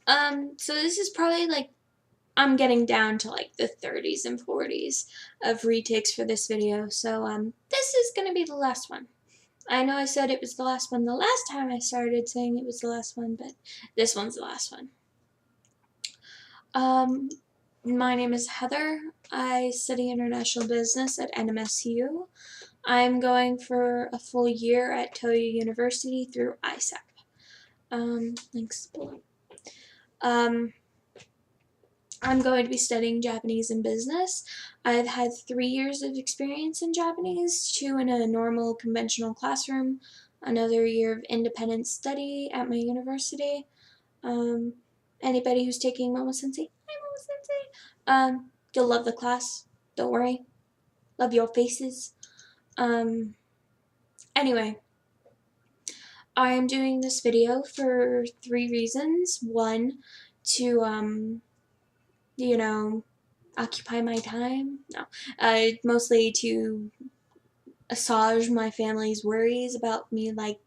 So this is probably like, I'm getting down to like the 30s and 40s of retakes for this video, so this is gonna be the last one. I know I said it was the last one the last time I started saying it was the last one, but this one's the last one. Um, my name is Heather. I study international business at NMSU. I'm going for a full year at Toyo University through ISAP. Links below. I'm going to be studying Japanese and business. I've had 3 years of experience in Japanese, 2 in a normal conventional classroom, another year of independent study at my university. Um, Anybody who's taking Momo Sensei, hi Momo Sensei. You'll love the class. Don't worry. Love your faces. Anyway, I'm doing this video for 3 reasons. One, to occupy my time. No, mostly to assuage my family's worries about me, like,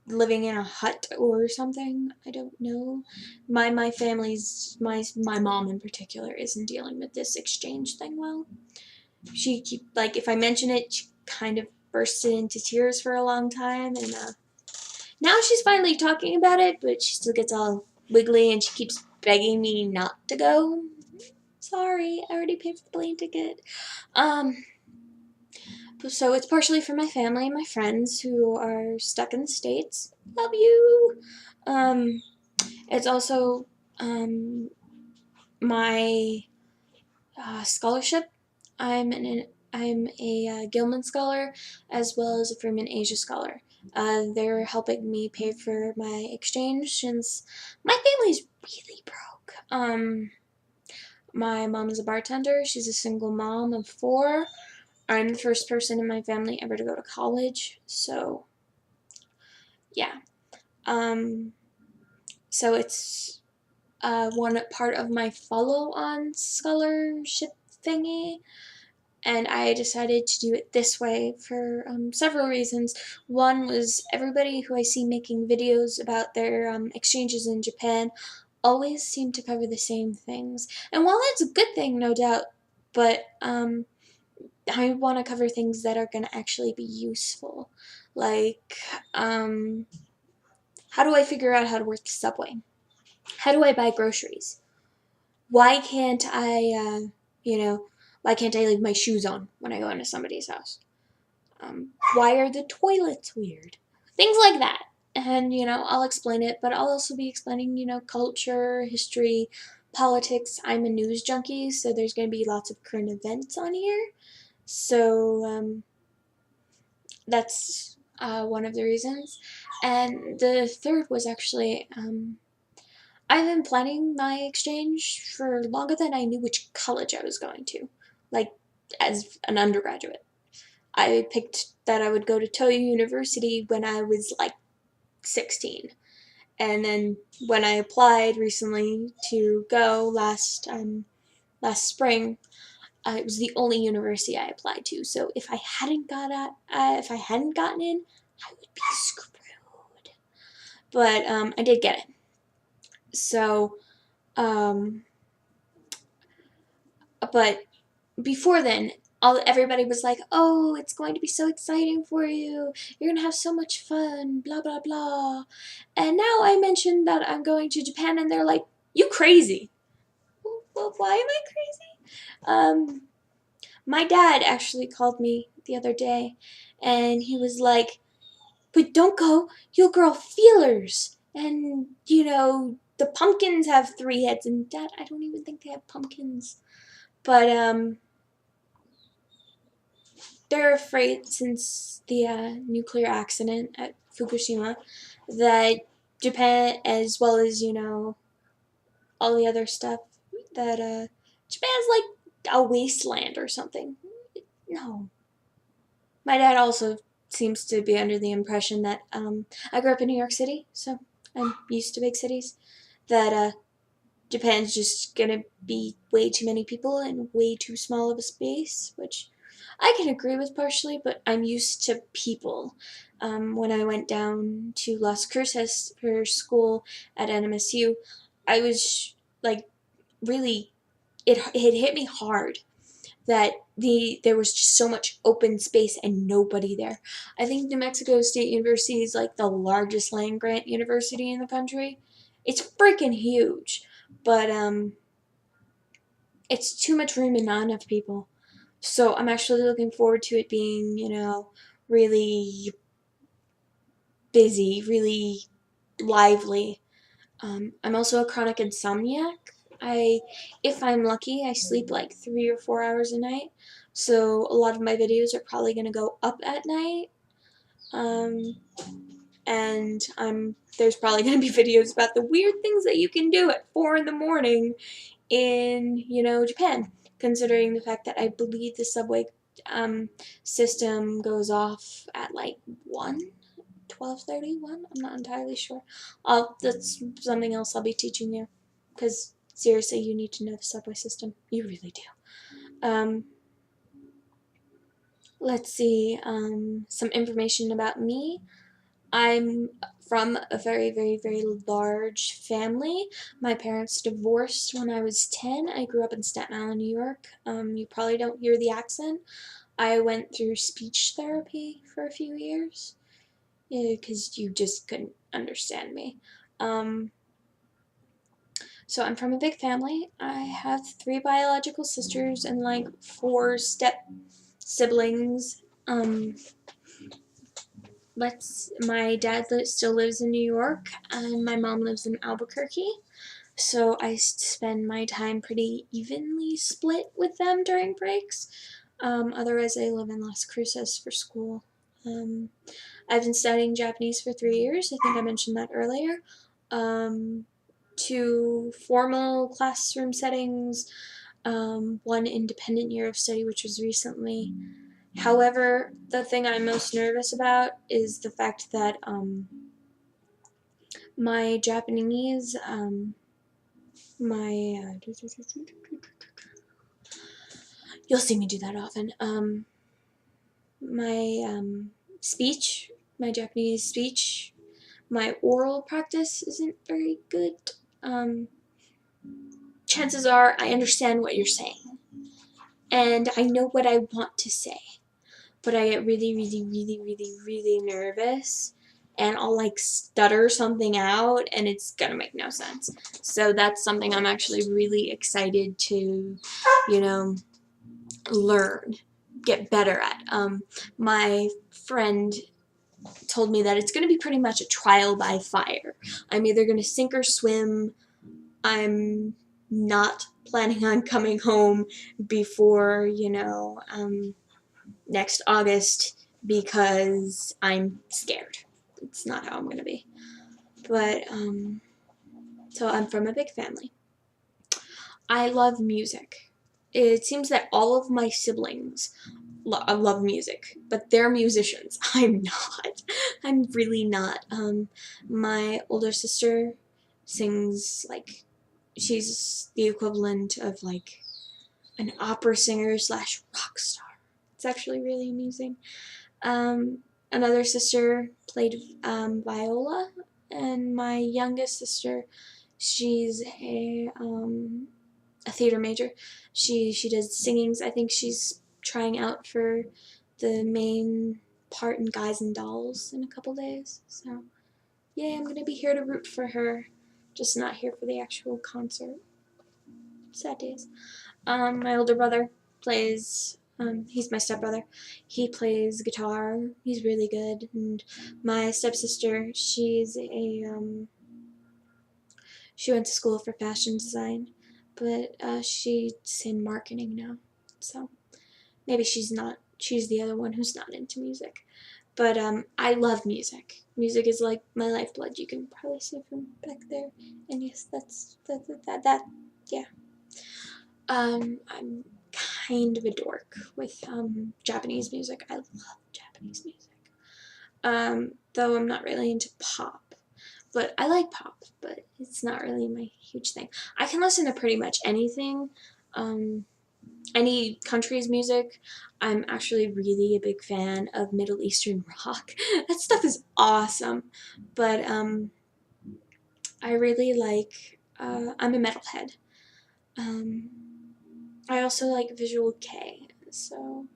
living in a hut or something. I don't know. My family's, my mom in particular, isn't dealing with this exchange thing well. She like, if I mention it, she kind of bursts into tears for a long time, and now she's finally talking about it, but she still gets all wiggly and she keeps begging me not to go. Sorry, I already paid for the plane ticket. So it's partially for my family and my friends who are stuck in the States. Love you. It's also my scholarship. I'm a Gilman Scholar as well as a Freeman Asia Scholar. They're helping me pay for my exchange since my family's really broke. My mom is a bartender. She's a single mom of 4. I'm the first person in my family ever to go to college, so yeah. So it's one part of my follow-on scholarship thingy, and I decided to do it this way for several reasons. One was everybody who I see making videos about their exchanges in Japan always seem to cover the same things. And while that's a good thing, no doubt, but I want to cover things that are going to actually be useful. Like, how do I figure out how to work the subway? How do I buy groceries? Why can't why can't I leave my shoes on when I go into somebody's house? Why are the toilets weird? Things like that. And, I'll explain it, but I'll also be explaining, culture, history, politics. I'm a news junkie, so there's going to be lots of current events on here. So, that's one of the reasons. And the third was actually, I've been planning my exchange for longer than I knew which college I was going to, like, as an undergraduate. I picked that I would go to Toyo University when I was like 16. And then when I applied recently to go last spring, it was the only university I applied to. So if I hadn't gotten in, I would be screwed. But I did get it. So, but before then, everybody was like, "Oh, it's going to be so exciting for you. You're gonna have so much fun, blah blah blah." And now I mentioned that I'm going to Japan, and they're like, "You crazy?" Well, why am I crazy? My dad actually called me the other day, and he was like, "But don't go. You'll grow feelers, and the pumpkins have 3 heads." And Dad, I don't even think they have pumpkins, but they're afraid, since the nuclear accident at Fukushima, that Japan, as well as, all the other stuff, that Japan's like a wasteland or something. No. My dad also seems to be under the impression that I grew up in New York City, so I'm used to big cities, that Japan's just gonna be way too many people and way too small of a space, which I can agree with partially, but I'm used to people. when I went down to Las Cruces for school at NMSU, I was like really, it hit me hard that there was just so much open space and nobody there. I think New Mexico State University is like the largest land grant university in the country. It's freaking huge, but it's too much room and not enough people. So I'm actually looking forward to it being, really busy, really lively. I'm also a chronic insomniac. If I'm lucky, I sleep like 3 or 4 hours a night. So a lot of my videos are probably gonna go up at night. Um, and there's probably gonna be videos about the weird things that you can do at 4 in the morning in, Japan, considering the fact that I believe the subway system goes off at like 12:31. I'm not entirely sure. That's something else I'll be teaching you, because seriously, you need to know the subway system. You really do. Let's see, some information about me. I'm from a very, very, very large family. My parents divorced when I was 10. I grew up in Staten Island, New York. You probably don't hear the accent. I went through speech therapy for a few years because you just couldn't understand me. Um, so I'm from a big family. I have 3 biological sisters and like 4 step siblings. My dad still lives in New York, and my mom lives in Albuquerque. So I spend my time pretty evenly split with them during breaks. Otherwise, I live in Las Cruces for school. I've been studying Japanese for 3 years. I think I mentioned that earlier. 2 formal classroom settings, 1 independent year of study, which was recently. However, the thing I'm most nervous about is the fact that my Japanese, you'll see me do that often. My speech, my Japanese speech, my oral practice isn't very good. Chances are I understand what you're saying, and I know what I want to say, but I get really, really, really, really, really nervous, and I'll like stutter something out, and it's gonna make no sense. So that's something I'm actually really excited to, learn, get better at. My friend told me that it's going to be pretty much a trial by fire. I'm either going to sink or swim. I'm not planning on coming home before, next August because I'm scared. It's not how I'm going to be. But, so I'm from a big family. I love music. It seems that all of my siblings love music, but they're musicians. I'm not. I'm really not. My older sister sings like she's the equivalent of like an opera singer slash rock star. It's actually really amusing. Another sister played viola, and my youngest sister, she's a theater major. She does singings. I think she's trying out for the main part in Guys and Dolls in a couple days. So, yeah, I'm gonna be here to root for her, just not here for the actual concert. Sad days. My older brother plays. He's my stepbrother. He plays guitar. He's really good. And my stepsister, she went to school for fashion design, but she's in marketing now. So maybe she's not. She's the other one who's not into music. But I love music. Music is like my lifeblood. You can probably see from back there. And yes, yeah. I'm kind of a dork with Japanese music. I love Japanese music. Though I'm not really into pop. But I like pop, but it's not really my huge thing. I can listen to pretty much anything. any country's music. I'm actually really a big fan of Middle Eastern rock. That stuff is awesome. But I really like, I'm a metalhead. Um, I also like Visual K. So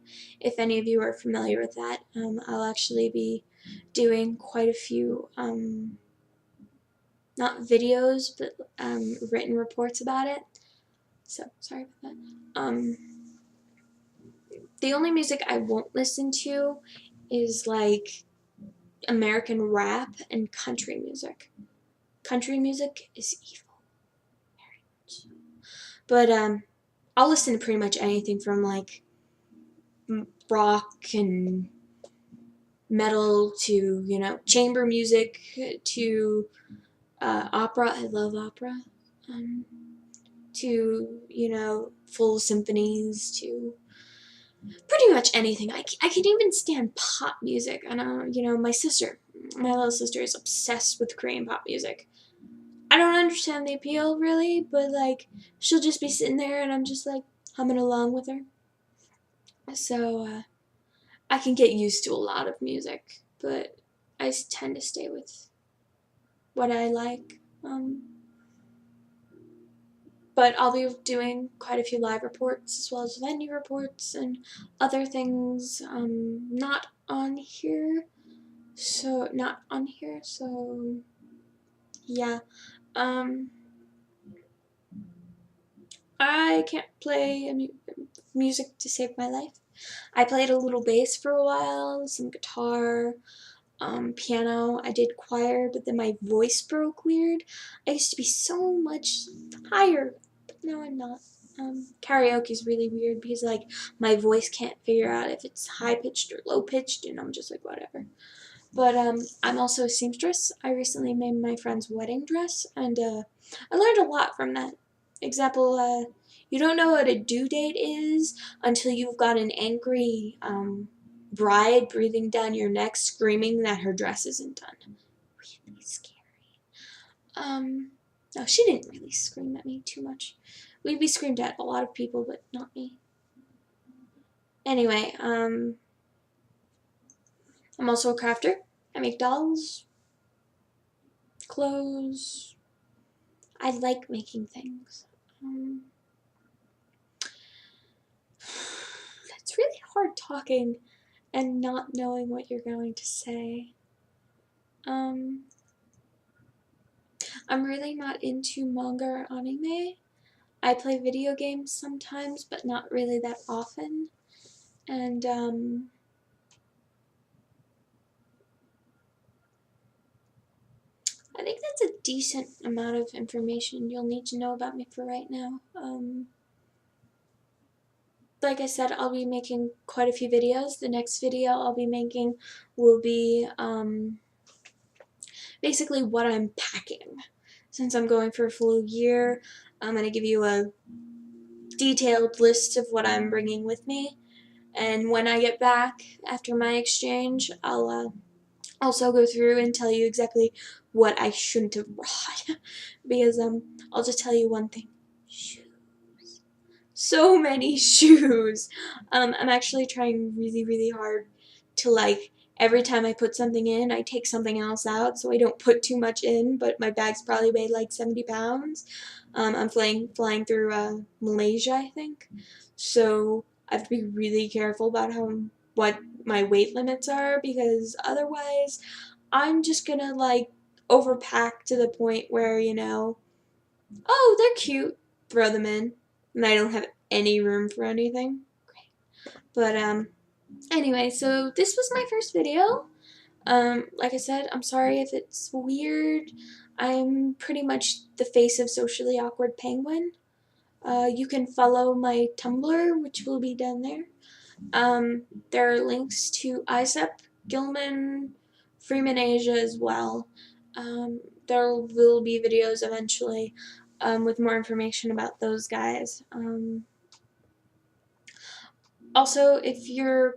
if any of you are familiar with that, I'll actually be doing quite a few, not videos, but written reports about it. So sorry about that. The only music I won't listen to is like American rap and country music. Country music is evil, very much so. But I'll listen to pretty much anything from like rock and metal to, you know, chamber music to opera. I love opera. Um, to, you know, full symphonies to pretty much anything. I can even stand pop music. And, you know, my little sister is obsessed with Korean pop music. I don't understand the appeal really, but like she'll just be sitting there and I'm just like humming along with her. So I can get used to a lot of music, but I tend to stay with what I like. But I'll be doing quite a few live reports as well as venue reports and other things not on here. So yeah. Um, I can't play music to save my life. I played a little bass for a while, some guitar, piano. I did choir, but then my voice broke weird. I used to be so much higher, but now I'm not. Karaoke is really weird because like my voice can't figure out if it's high pitched or low pitched, and I'm just like whatever. But I'm also a seamstress. I recently made my friend's wedding dress, and I learned a lot from that. Example, you don't know what a due date is until you've got an angry bride breathing down your neck, screaming that her dress isn't done. Really scary. No, she didn't really scream at me too much. We screamed at a lot of people, but not me. Anyway, I'm also a crafter. I make dolls, clothes. I like making things. It's really hard talking and not knowing what you're going to say. I'm really not into manga or anime. I play video games sometimes, but not really that often. And I think that's a decent amount of information you'll need to know about me for right now. Like I said, I'll be making quite a few videos. The next video I'll be making will be basically what I'm packing. Since I'm going for a full year, I'm going to give you a detailed list of what I'm bringing with me. And when I get back after my exchange, I'll also go through and tell you exactly what I shouldn't have brought. Because I'll just tell you one thing. Shoes. So many shoes. I'm actually trying really, really hard to like every time I put something in, I take something else out so I don't put too much in, but my bag's probably weighed like 70 pounds. I'm flying through Malaysia, I think. So I have to be really careful about what my weight limits are because otherwise I'm just gonna like overpack to the point where, you know, oh, they're cute, throw them in, and I don't have any room for anything. Great. But anyway, so this was my first video. Like I said, I'm sorry if it's weird. I'm pretty much the face of Socially Awkward Penguin. You can follow my Tumblr, which will be down there. There are links to ISEP, Gilman, Freeman Asia as well. There will be videos eventually with more information about those guys. Also, if you're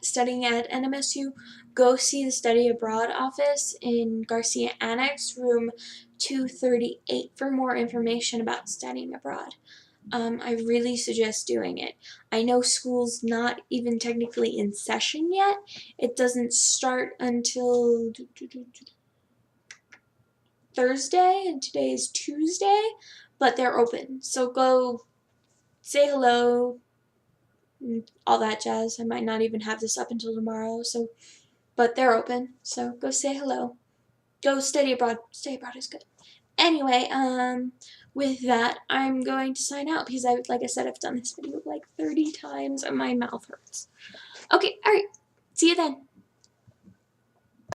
studying at NMSU, go see the Study Abroad office in Garcia Annex, room 238 for more information about studying abroad. I really suggest doing it. I know school's not even technically in session yet. It doesn't start until Thursday, and today is Tuesday, but they're open. So go say hello, and all that jazz. I might not even have this up until tomorrow, so but they're open. So go say hello. Go study abroad. Study abroad is good. Anyway, with that, I'm going to sign out because like I said, I've done this video like 30 times and my mouth hurts. Okay, alright. See you then.